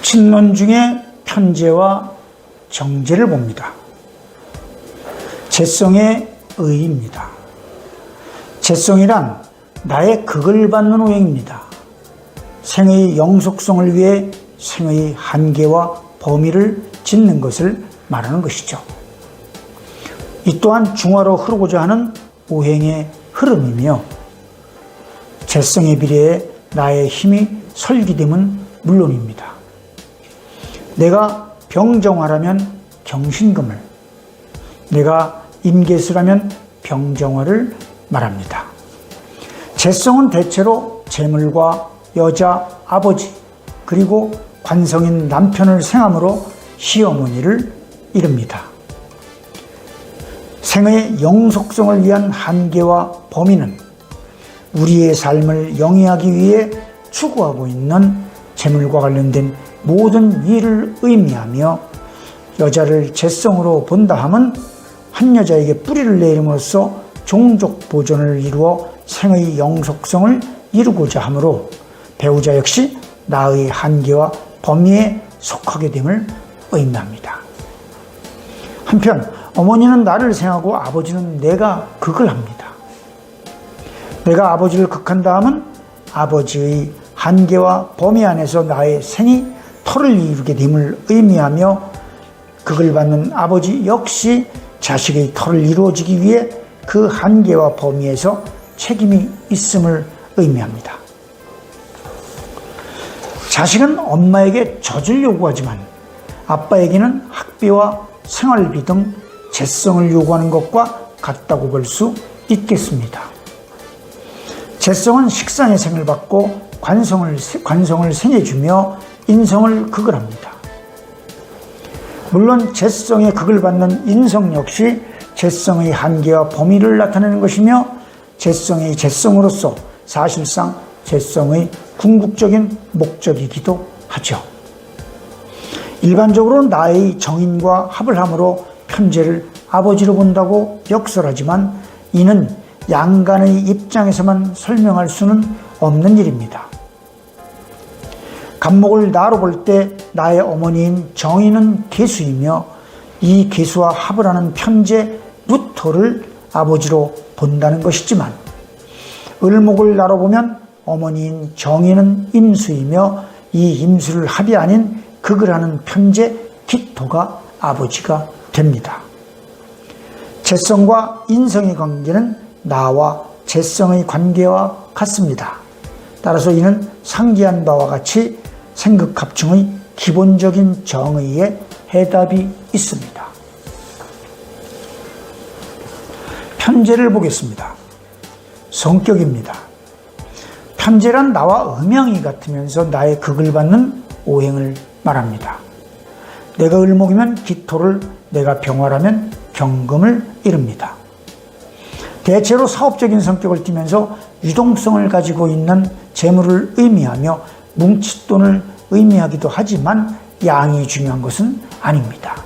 친론 중에 편재와 정재를 봅니다. 재성의 의입니다. 재성이란 나의 극을 받는 오행입니다. 생의 영속성을 위해 생의 한계와 범위를 짓는 것을 말하는 것이죠. 이 또한 중화로 흐르고자 하는 오행의 흐름이며 재성에 비례해 나의 힘이 설기됨은 물론입니다. 내가 병정화라면 경신금을, 내가 임계수라면 병정화를 말합니다. 재성은 대체로 재물과 여자, 아버지, 그리고 관성인 남편을 생함으로 시어머니를 이릅니다. 생의 영속성을 위한 한계와 범위는 우리의 삶을 영위하기 위해 추구하고 있는 재물과 관련된 모든 일을 의미하며, 여자를 재성으로 본다 함은 한 여자에게 뿌리를 내림으로써 종족 보존을 이루어 생의 영속성을 이루고자 하므로 배우자 역시 나의 한계와 범위에 속하게 됨을 의미합니다. 한편 어머니는 나를 생하고 아버지는 내가 극을 합니다. 내가 아버지를 극한다 함은 아버지의 한계와 범위 안에서 나의 생이 터를 이루게 됨을 의미하며, 극을 받는 아버지 역시 자식의 터를 이루어지기 위해 그 한계와 범위에서 책임이 있음을 의미합니다. 자식은 엄마에게 젖을 요구하지만 아빠에게는 학비와 생활비 등 재성을 요구하는 것과 같다고 볼 수 있겠습니다. 재성은 식상의 생을 받고 관성을 생해주며 인성을 극을 합니다. 물론 재성의 극을 받는 인성 역시 재성의 한계와 범위를 나타내는 것이며, 재성의 재성으로서 사실상 재성의 궁극적인 목적이기도 하죠. 일반적으로 나의 정인과 합을 함으로 편재를 아버지로 본다고 역설하지만 이는 양간의 입장에서만 설명할 수는 없는 일입니다. 간목을 나로 볼 때 나의 어머니인 정인은 계수이며, 이 계수와 합을 하는 편재 무토를 아버지로 본다는 것이지만, 을목을 나로 보면 어머니인 정인은 임수이며 이 임수를 합이 아닌 극을 하는 편재 기토가 아버지가 됩니다. 재성과 인성의 관계는 나와 재성의 관계와 같습니다. 따라서 이는 상기한 바와 같이 생극합충의 기본적인 정의에 해답이 있습니다. 편재를 보겠습니다. 성격입니다. 편재란 나와 음양이 같으면서 나의 극을 받는 오행을 말합니다. 내가 을목이면 기토를, 내가 병화라면 경금을 이릅니다. 대체로 사업적인 성격을 띠면서 유동성을 가지고 있는 재물을 의미하며 뭉칫돈을 의미하기도 하지만 양이 중요한 것은 아닙니다.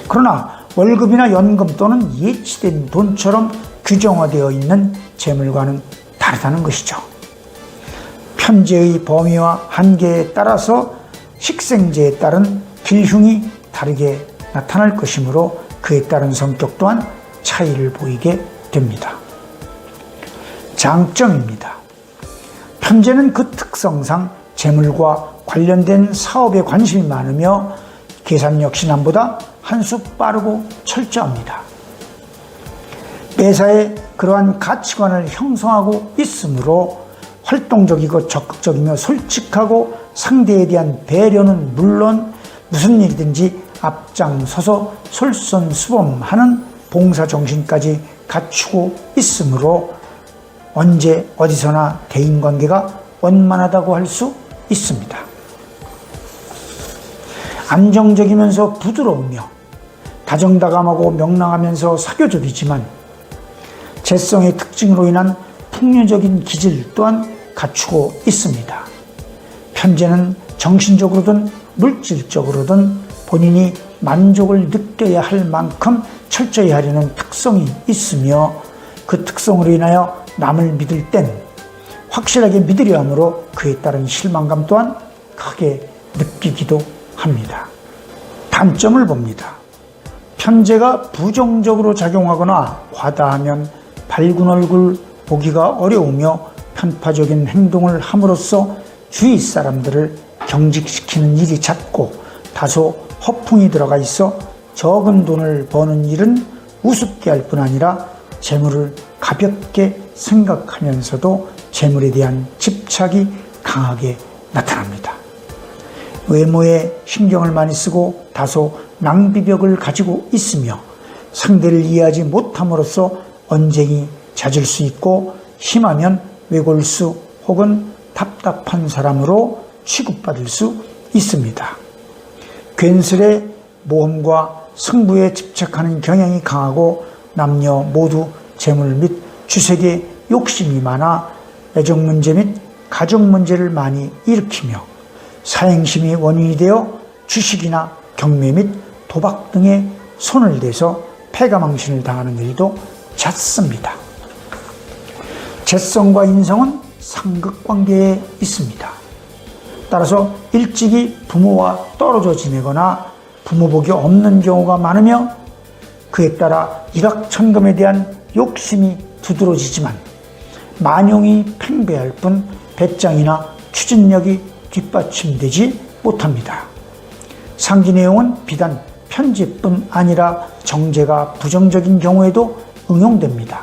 그러나 월급이나 연금 또는 예치된 돈처럼 규정화되어 있는 재물과는 다르다는 것이죠. 편재의 범위와 한계에 따라서 식생재에 따른 필흉이 다르게 나타날 것이므로 그에 따른 성격 또한 차이를 보이게 됩니다. 장점입니다. 편재는 그 특성상 재물과 관련된 사업에 관심이 많으며 계산 역시 남보다 한 수 빠르고 철저합니다. 매사에 그러한 가치관을 형성하고 있으므로 활동적이고 적극적이며 솔직하고 상대에 대한 배려는 물론 무슨 일이든지 앞장서서 솔선수범하는 봉사정신까지 갖추고 있으므로 언제 어디서나 대인관계가 원만하다고 할 수 있습니다. 안정적이면서 부드러우며 다정다감하고 명랑하면서 사교적이지만 재성의 특징으로 인한 풍요적인 기질 또한 갖추고 있습니다. 편재는 정신적으로든 물질적으로든 본인이 만족을 느껴야 할 만큼 철저히 하려는 특성이 있으며, 그 특성으로 인하여 남을 믿을 땐 확실하게 믿으려 하므로 그에 따른 실망감 또한 크게 느끼기도 합니다. 단점을 봅니다. 편재가 부정적으로 작용하거나 과다하면 밝은 얼굴 보기가 어려우며 편파적인 행동을 함으로써 주위 사람들을 경직시키는 일이 잦고 다소 허풍이 들어가 있어 적은 돈을 버는 일은 우습게 할 뿐 아니라 재물을 가볍게 생각하면서도 재물에 대한 집착이 강하게 나타납니다. 외모에 신경을 많이 쓰고 다소 낭비벽을 가지고 있으며 상대를 이해하지 못함으로써 언쟁이 잦을 수 있고 심하면 외골수 혹은 답답한 사람으로 취급받을 수 있습니다. 괜스레 모험과 승부에 집착하는 경향이 강하고 남녀 모두 재물 및 주색에 욕심이 많아 애정 문제 및 가정 문제를 많이 일으키며 사행심이 원인이 되어 주식이나 경매 및 도박 등에 손을 대서 패가망신을 당하는 일도 잦습니다. 재성과 인성은 상극관계에 있습니다. 따라서 일찍이 부모와 떨어져 지내거나 부모복이 없는 경우가 많으며 그에 따라 일확천금에 대한 욕심이 두드러지지만 만용이 팽배할 뿐 배짱이나 추진력이 뒷받침되지 못합니다. 상기 내용은 비단 편재뿐 아니라 정제가 부정적인 경우에도 응용됩니다.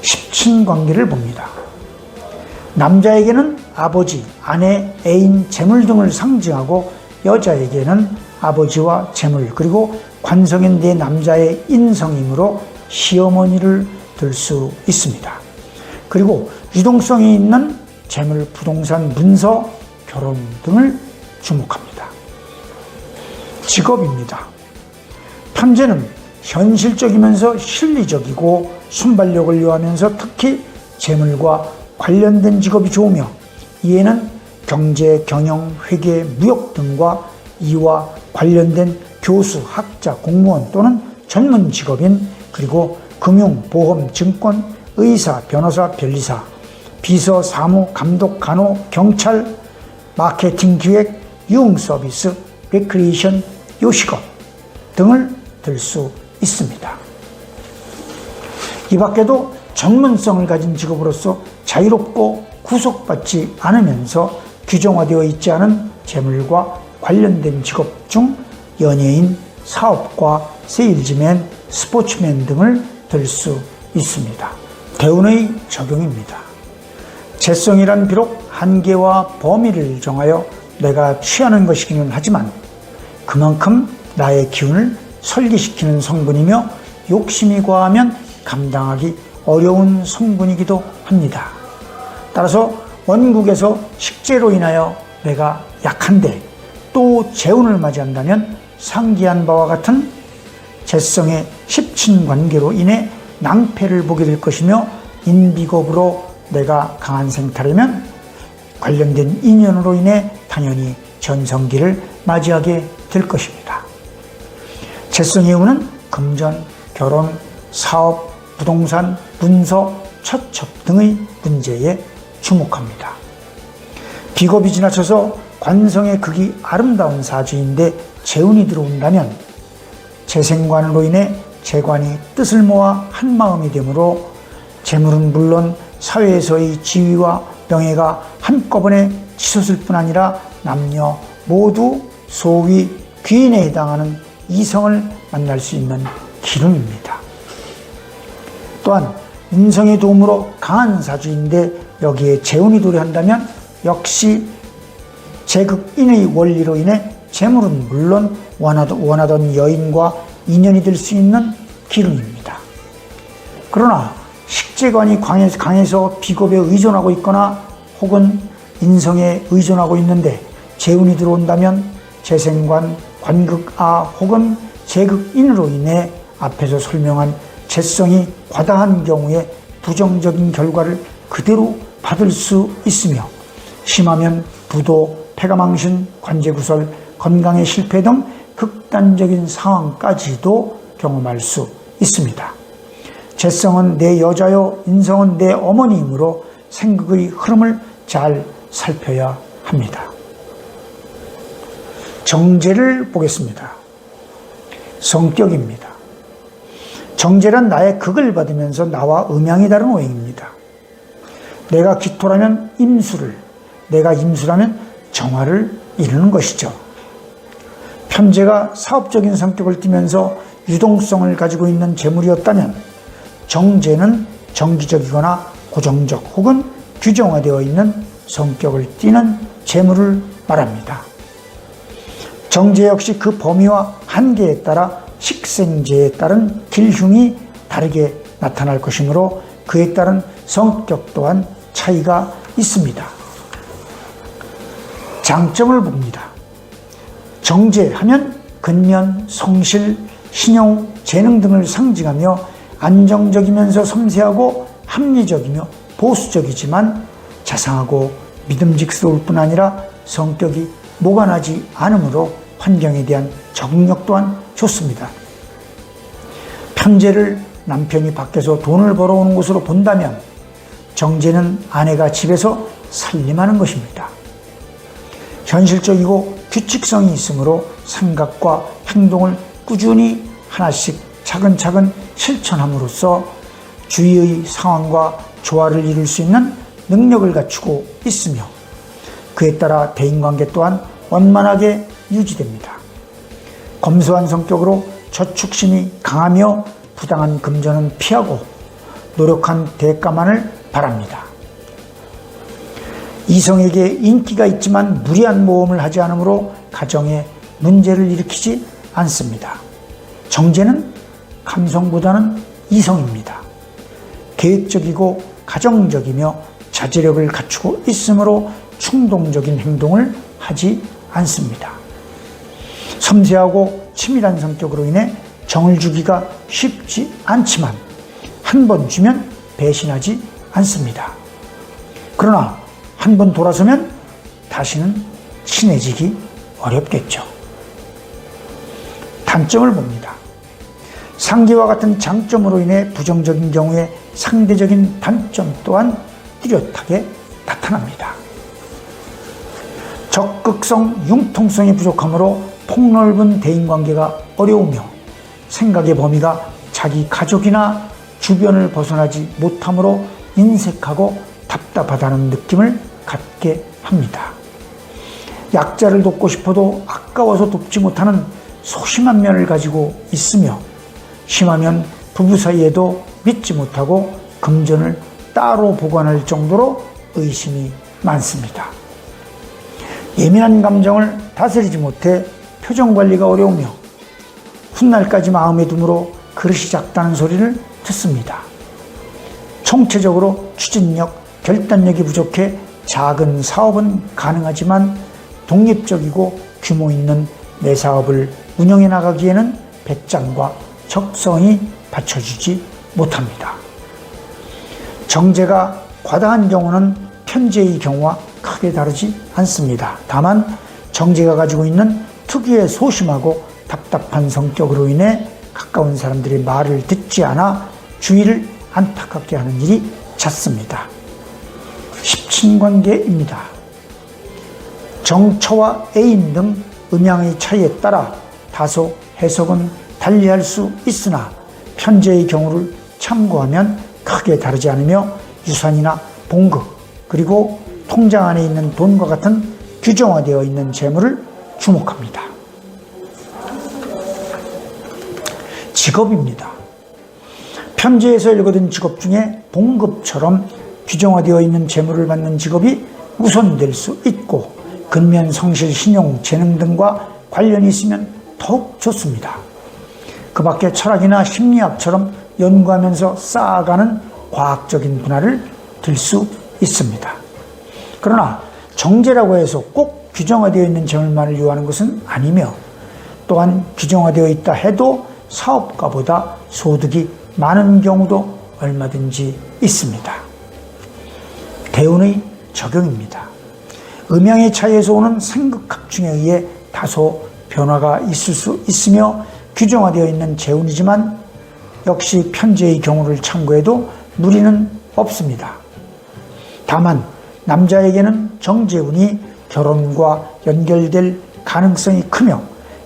십친관계를 봅니다. 남자에게는 아버지, 아내, 애인, 재물 등을 상징하고 여자에게는 아버지와 재물 그리고 관성인 내 남자의 인성이므로 시어머니를 들 수 있습니다. 그리고 유동성이 있는 재물, 부동산, 문서, 결혼 등을 주목합니다. 직업입니다. 편재는 현실적이면서 실리적이고 순발력을 요하면서 특히 재물과 관련된 직업이 좋으며 이에는 경제, 경영, 회계, 무역 등과 이와 관련된 교수, 학자, 공무원 또는 전문 직업인 그리고 금융, 보험, 증권, 의사, 변호사, 변리사, 비서, 사무, 감독, 간호, 경찰, 마케팅, 기획, 유흥 서비스, 레크리에이션, 요식업 등을 들 수 있습니다. 이 밖에도 전문성을 가진 직업으로서 자유롭고 구속받지 않으면서 규정화되어 있지 않은 재물과 관련된 직업 중 연예인, 사업가, 세일즈맨, 스포츠맨 등을 들 수 있습니다. 대운의 적용입니다. 재성이란 비록 한계와 범위를 정하여 내가 취하는 것이기는 하지만 그만큼 나의 기운을 설계시키는 성분이며 욕심이 과하면 감당하기 어려운 성분이기도 합니다. 따라서 원국에서 식재로 인하여 내가 약한데 또 재운을 맞이한다면 상기한 바와 같은 재성의 십친관계로 인해 낭패를 보게 될 것이며 인비겁으로 내가 강한 생태라면 관련된 인연으로 인해 당연히 전성기를 맞이하게 될 것입니다. 재성의 운은 금전, 결혼, 사업, 부동산, 문서, 처첩 등의 문제에 주목합니다. 비겁이 지나쳐서 관성의 극이 아름다운 사주인데 재운이 들어온다면 재생관으로 인해 재관이 뜻을 모아 한마음이 되므로 재물은 물론 사회에서의 지위와 명예가 한꺼번에 치솟을 뿐 아니라 남녀 모두 소위 귀인에 해당하는 이성을 만날 수 있는 기름입니다. 또한 인성의 도움으로 강한 사주인데 여기에 재운이 도래한다면 역시 재극인의 원리로 인해 재물은 물론 원하던 여인과 인연이 될 수 있는 기름입니다. 그러나 식재관이 강해서 비겁에 의존하고 있거나 혹은 인성에 의존하고 있는데 재운이 들어온다면 재생관, 관극아 혹은 재극인으로 인해 앞에서 설명한 재성이 과다한 경우에 부정적인 결과를 그대로 받을 수 있으며 심하면 부도, 패가망신, 관제구설, 건강의 실패 등 극단적인 상황까지도 경험할 수 있습니다. 재성은 내 여자요, 인성은 내 어머니이므로 생극의 흐름을 잘 살펴야 합니다. 정제를 보겠습니다. 성격입니다. 정제란 나의 극을 받으면서 나와 음양이 다른 오행입니다. 내가 기토라면 임수를, 내가 임수라면 정화를 이루는 것이죠. 편제가 사업적인 성격을 띠면서 유동성을 가지고 있는 재물이었다면 정제는 정기적이거나 고정적 혹은 규정화되어 있는 성격을 띠는 재물을 말합니다. 정제 역시 그 범위와 한계에 따라 식생제에 따른 길흉이 다르게 나타날 것이므로 그에 따른 성격 또한 차이가 있습니다. 장점을 봅니다. 정제하면 근면, 성실, 신용, 재능 등을 상징하며 안정적이면서 섬세하고 합리적이며 보수적이지만 자상하고 믿음직스러울 뿐 아니라 성격이 모관하지 않으므로 환경에 대한 적응력 또한 좋습니다. 편제를 남편이 밖에서 돈을 벌어오는 것으로 본다면 정제는 아내가 집에서 살림하는 것입니다. 현실적이고 규칙성이 있으므로 생각과 행동을 꾸준히 하나씩 차근차근 실천함으로써 주위의 상황과 조화를 이룰 수 있는 능력을 갖추고 있으며 그에 따라 대인관계 또한 원만하게 유지됩니다. 검소한 성격으로 저축심이 강하며 부당한 금전은 피하고 노력한 대가만을 바랍니다. 이성에게 인기가 있지만 무리한 모험을 하지 않으므로 가정에 문제를 일으키지 않습니다. 정제는 감성보다는 이성입니다. 계획적이고 가정적이며 자제력을 갖추고 있으므로 충동적인 행동을 하지 않습니다. 섬세하고 치밀한 성격으로 인해 정을 주기가 쉽지 않지만 한 번 주면 배신하지 않습니다. 그러나 한 번 돌아서면 다시는 친해지기 어렵겠죠. 단점을 봅니다. 상기와 같은 장점으로 인해 부정적인 경우에 상대적인 단점 또한 뚜렷하게 나타납니다. 적극성, 융통성이 부족하므로 폭넓은 대인관계가 어려우며 생각의 범위가 자기 가족이나 주변을 벗어나지 못하므로 인색하고 답답하다는 느낌을 갖게 합니다. 약자를 돕고 싶어도 아까워서 돕지 못하는 소심한 면을 가지고 있으며 심하면 부부 사이에도 믿지 못하고 금전을 따로 보관할 정도로 의심이 많습니다. 예민한 감정을 다스리지 못해 표정 관리가 어려우며 훗날까지 마음에 두므로 그릇이 작다는 소리를 듣습니다. 총체적으로 추진력, 결단력이 부족해 작은 사업은 가능하지만 독립적이고 규모 있는 내 사업을 운영해 나가기에는 배짱과 적성이 받쳐주지 못합니다. 정제가 과다한 경우는 편제의 경우와 크게 다르지 않습니다. 다만 정제가 가지고 있는 특유의 소심하고 답답한 성격으로 인해 가까운 사람들의 말을 듣지 않아 주위를 안타깝게 하는 일이 잦습니다. 십친관계입니다. 정처와 애인 등 음양의 차이에 따라 다소 해석은 달리할 수 있으나 편제의 경우를 참고하면 크게 다르지 않으며 유산이나 봉급 그리고 통장 안에 있는 돈과 같은 규정화되어 있는 재물을 주목합니다. 직업입니다. 편제에서 읽어둔 직업 중에 봉급처럼 규정화되어 있는 재물을 받는 직업이 우선될 수 있고 근면, 성실, 신용, 재능 등과 관련이 있으면 더욱 좋습니다. 그 밖에 철학이나 심리학처럼 연구하면서 쌓아가는 과학적인 분야를 들 수 있습니다. 그러나 정제라고 해서 꼭 규정화되어 있는 재물만을 요하는 것은 아니며 또한 규정화되어 있다 해도 사업가보다 소득이 많은 경우도 얼마든지 있습니다. 대운의 적용입니다. 음양의 차이에서 오는 생극합충에 의해 다소 변화가 있을 수 있으며 규정화되어 있는 재운이지만 역시 편제의 경우를 참고해도 무리는 없습니다. 다만 남자에게는 정재운이 결혼과 연결될 가능성이 크며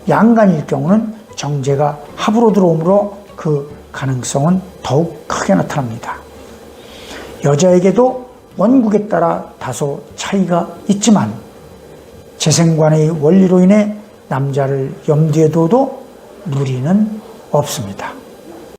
양간일 경우는 정제가 합으로 들어오므로 그 가능성은 더욱 크게 나타납니다. 여자에게도 원국에 따라 다소 차이가 있지만 재생관의 원리로 인해 남자를 염두에 둬도 무리는 없습니다.